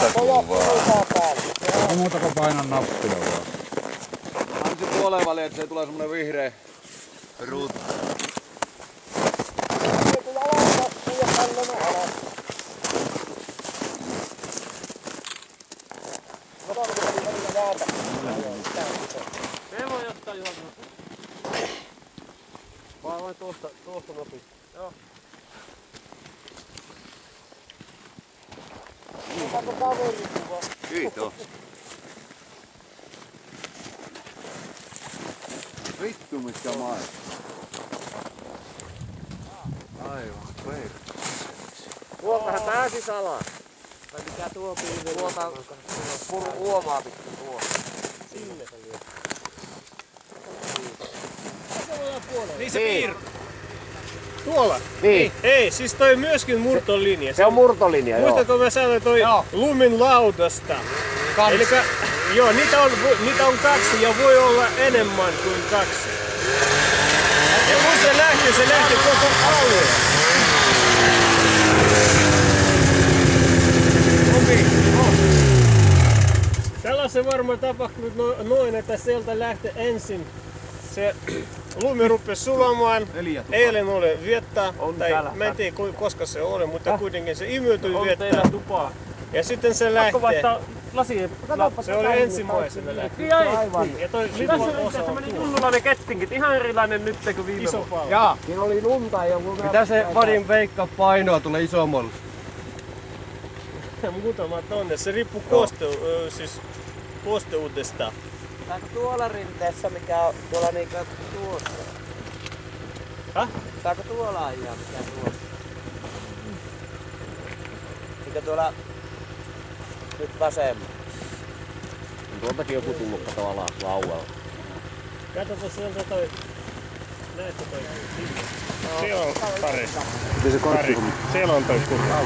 jatkuu vaan. Ei muuta kuin paina nappia vaan. Anna se puoleen väliin, että se tulee semmonen vihreä ruutu. Meillä on jostain ihan... Vai tuosta napista. Joo. Kiitos. Vittu mitkä maistuu. Aivan peikko. Tuoltahan pääsis alas. Tai mikä tuo piiri? Tuolta uomaa pitkin tuo. Sinne se lyö. Niin se piir. Tuolla? Niin. Ei, siis toi myöskin murtolinja. Se on murtolinja, joo. Muistatko mä sanoin toi lumin laudasta? Elikkä, joo, niitä on 2 ja voi olla enemmän kuin 2. Ja kun se lähti koko alue. Tällaisen varmaan tapahtunut noin, että sieltä lähti ensin se lumi rupesi sulamaan. Eilen oli vettä, tai mä en tiedä koska se oli, mutta kuitenkin se imeytyi vettä. Ja sitten se lähti. Se oli ensimmäisenä lähti. Ja toi lipun osa on tuolla. Hullulainen kettingit, ihan erilainen nyt kuin viime Iso pallo. Jaa, siinä oli lunta ja lumea. Mitä se vadin veikkaa painoa tulee isommalle? Muutama tonne, se riippuu koosteudesta. Saako tuolla rinteessä mikä on tuolla niinku tuossa? Häh? Saako tuolla ajaa mikä tuossa? Mikä tuolla nyt vasemman? Tuoltakin joku tullut tavallaan lauella. Katsotaan sieltä toi... Näetkö toi? Siellä on pari. Miten se kortti? Siellä on toi kurra.